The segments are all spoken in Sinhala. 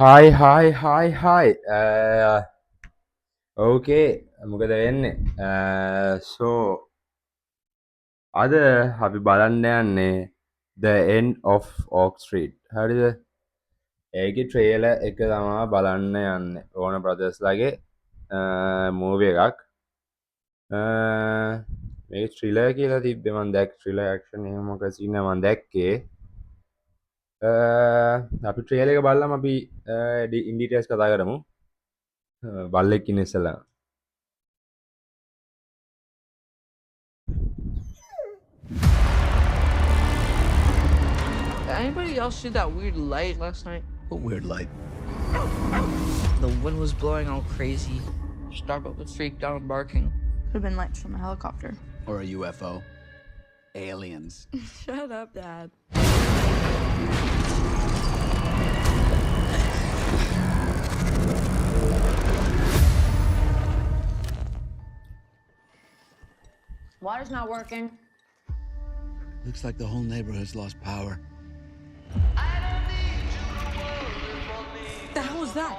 හයි ඕකේ මොකද වෙන්නේ සෝ අද අපි බලන්න යන්නේ The End of Oak Street හරිද ඒක ට්‍රේල එක තමා බලන්න යන්න ඕන ප්‍රදෙස්ලගේ මූව එකක් මේ ශ්‍රිල කියලා තිබ්බෙමන් දැක් ශ්‍රිල ක්ෂණ මොක සිනමන් දැක්කේ අපි ට්‍රේල එක බල්ලම අපි ඉන්ඩිටස් කතා කරමු බල්ලෙක් ඉන්න Anybody else see that weird light last night? What weird light? The wind was blowing all crazy. Starbuck was freaked out and barking. Could have been lights from a helicopter. Or a UFO? Aliens. Shut up, Dad. Water's not working. Looks like the whole neighborhood's lost power. What the hell was that?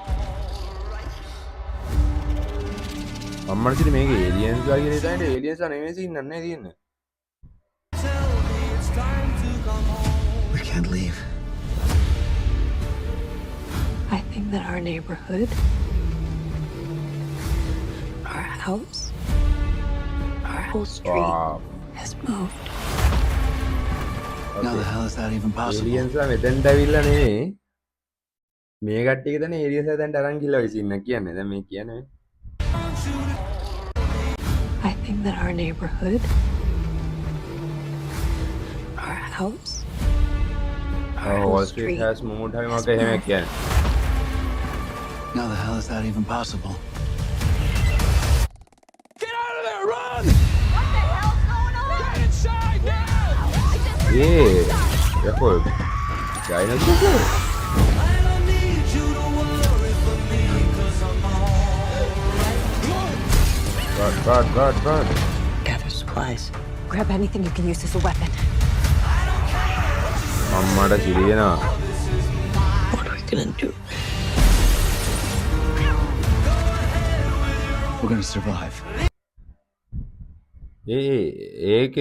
අම්මට මේක ඒලියන්ස් වගේ නේද ඒලියන්ස් නෙමෙයි ඉන්නන්නේ තියෙන්නේ We can't leave. I think that our neighborhood, our house, our whole street has moved. How the hell is that even possible? Aliens මෙතෙන්ට ඇවිල්ලා නෙමෙයි මේ කට්ටිය දැන් ඒලියන්ස් දැන් අරන් ගිහලා ඉන්න කියන්නේ දැන් මේ කියන්නේ I think that our neighborhood, our house, our Wall whole Street street has moved හරි මොකක් එහෙම කියන්නේ How the hell is that even possible? Get out of there! Run! What the hell's going on? Get inside now! ඒ යකෝ dinosaur God. gather supplies. Grab anything you can use as a weapon. අම්මට සිරියනවා What are we gonna do? We're gonna survive. ඒක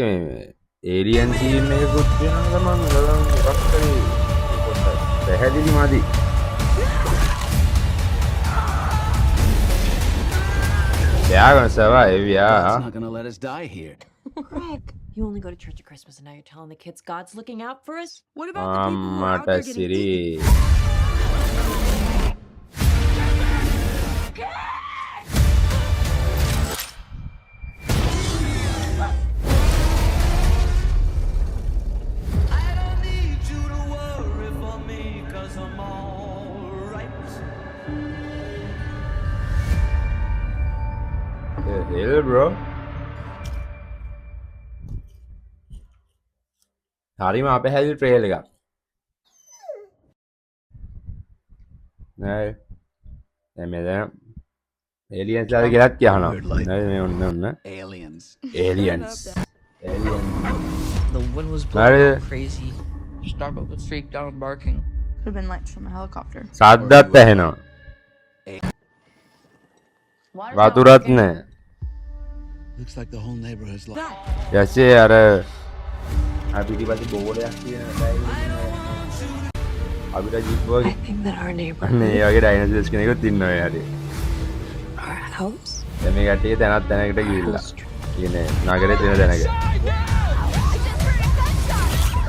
ඒලියන් සීන් එකකුත් වෙනවා තමන් මොකක් හරි පැහැදිලි මදි Yeah, gonna survive, God's yeah. not gonna let us die here. Greg, you only go to church at Christmas and now you're telling the kids God's looking out for us? What about the people who are out there අම්මට getting eaten? Siri The hell, bro? හරිම අපහැදිලි ට්‍රේල් එකක්. නෑ. දැන් මෙතන ඒලියන්ස් ලාද කියලාත් කියනවා. නේද මේ ඔන්න. Aliens. Aliens. The wind was blowing Mario. all crazy. Starbuck was freaked out and barking. Could have been lights from a helicopter. සද්දත් ඇහෙනවා. Water's not වතුරත් working. නෑ. Looks like the whole neighborhood's lost. That. යසේ අර පිටිපස්සේ බෝලයක් තියෙන අපිට ජීප් I වගේ think that our අන්න neighborhood, ඒ වගේ ඩයිනෝසර්ස් කෙනෙකුත් ඉන්නවා ඒ හරිය. our house, දැන් මේ කට්ටිය තැනක් තැනකට our whole ගිහිල්ලා. street. කියන්නේ නගරේ තියෙන තැනක.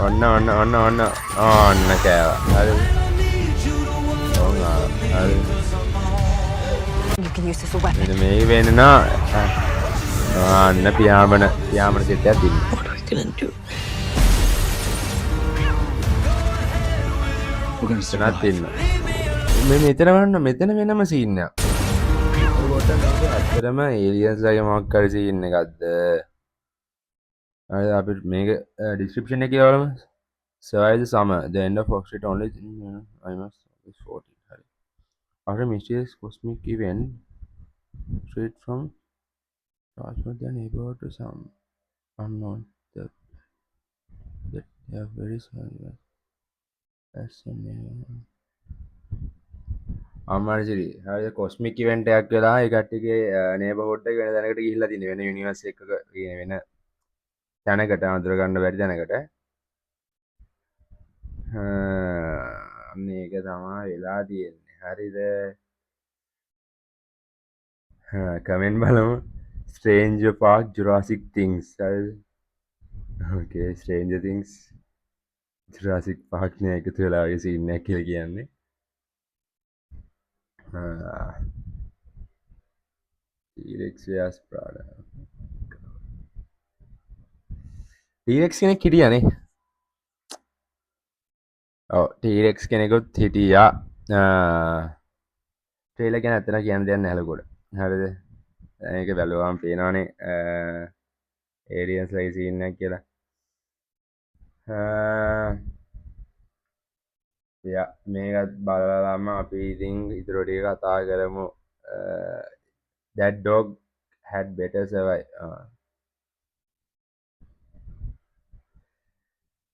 ඔන්න කෑවා. හරි. හරි. You can use as a weapon. මෙන්න මේ වෙනවා. අන්න පියාඹන සිට එකක් ඉන්න. What are we gonna do? We're gonna එතනත් survive. ඉන්න. මේ මෙතන වන්න මෙතන වෙනම සීන් එකක්. ඒකට මේක ඇත්තටම ඒලියන්ස් වගේ මොකක් හරි සීන් එකක්ද? හරි අපි මේක ඩිස්ක්‍රිප්ෂන් එකේ බලමු. Survive the summer. The end of Oxford only I must is 14. හරි. After mysterious cosmic event, straight from transfer their neighborhood to some unknown that they are very sorry as a name. අම්මාසිරි හරි කොස්මික් ඉවෙන්ට් එකක් වෙලා ඒ කට්ටියගේ නේබර්හුඩ් එක වෙන තැනකට ගිහිල්ලා තියෙන වෙන යුනිවර්ස් එකක වෙන තැනකට අඳුර ගන්න බැරි තැනකට අන්න ඒක තමයි වෙලා තියෙන්නේ හරිද කමෙන්ට් බලමු Stranger Park Jurassic Things හරිද ඕකේ Stranger Things Jurassic Park නේ එකතු වෙලා වගේ සීන් එකක් කියලා කියන්නේ T-Rex wears Prada T-Rex කෙනෙක් හිටියානේ ඔව් T-Rex කෙනෙකුත් හිටියා ට්‍රේලර් ගැන අතන කියන්න දෙයක් නැහැ ලොකුට හරිද ඒක බැලුවාම පේනවනේ ඒලියන්ස් ලයි සීන් එකක් කියලා යා මේකත් බලලාම අපි ඉතින් ඉතුරු ටික කතා කරමු that dog had better survive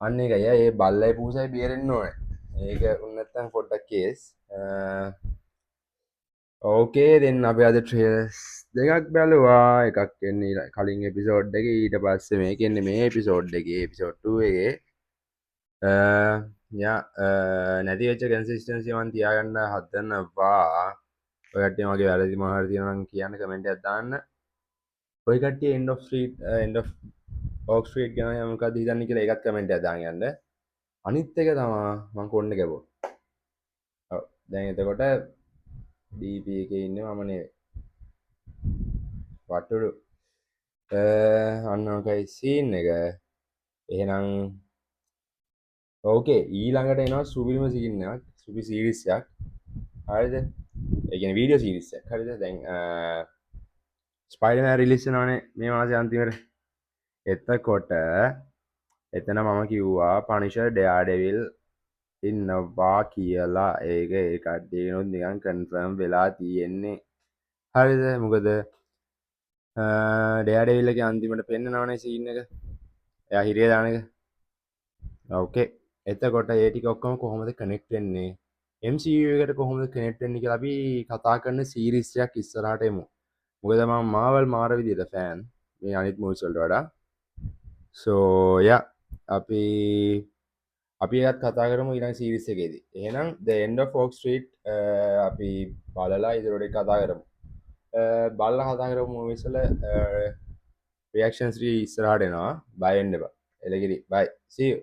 අන්න එකයි ඒ බල්ලයි පූසයි බේරෙන්න ඕනේ ඒක උන් නැත්තම් පොඩ්ඩක් කේස් ඕකේ දෙන්න අපි අද ට්‍රේලර්ස් දෙකක් බැලුවා එකක් එන්නේ කලින් එපිසෝඩ් එකේ ඊට පස්සේ මේක එන්නේ මේ එපිසෝඩ් එකේ එපිසෝඩ් 2 එකේ යා නැති වෙච්ච කන්සිස්ටන්සි මන් තියාගන්න හදනවා ඔය කට්ටිය මගේ වැරදි මොනවා හරි තියෙනවා නම් කියන්න කමෙන්ට් එකක් දාන්න ඔය කට්ටිය end of Oak Street ගැන මොකක්ද හිතන්නේ කියලා ඒකත් කමෙන්ට් එකක් දාන්න යන්න අනිත් එක තමයි මං කොන්න ගැබුවා ඔව් දැන් එතකොට DP එකේ ඉන්නේ මම නෙවෙයි වටුරු අන්න ඔකයි සීන් එක එහෙනම් ඕකේ ඊළඟට එනවා සුබිරිම සීන් එකක් සුබි සීරීස් එකක් හරිද ඒ කියන්නේ වීඩියෝ සීරීස් එකක් හරිද දැන් ස්පයිඩර්මෑන් රිලීස් වෙනවනේ මේ මාසේ අන්තිමට එතකොට එතන මම කිව්වා පනිෂර් ඩෙයාඩෙවිල් ඉන්නවා කියලා ඒක ඒ කට්ටියනොත් නිකන් කන්ෆර්ම් වෙලා තියෙන්නේ හරිද මොකද ඩෙයාඩෙවිල් එකේ අන්තිමට පෙන්නනවනේ සීන් එක එයා හිරිය දාන එක ඕකේ එතකොට ඒ ටික ඔක්කොම කොහොමද කනෙක්ට් වෙන්නේ MCU එකට කොහොමද කනෙක්ට් වෙන්නේ කියලා අපි කතා කරන සීරීස් එකක් ඉස්සරහට එමු මොකද මම මාවල් මාර විදියට ෆෑන් මේ අනිත් මූවිස් වලට වඩා සෝ යා අපි ඒකත් කතා කරමු ඊළඟ සීරීස් එකේදී එහෙනම් the end of Oak Street අපි බලලා ඉදිරියට කතා කරමු බලලා කතා කරමු මූවිස් වල රියැක්ෂන්ස් ඉස්සරහට එනවා බය වෙන්න එපා එලගිරි bye see you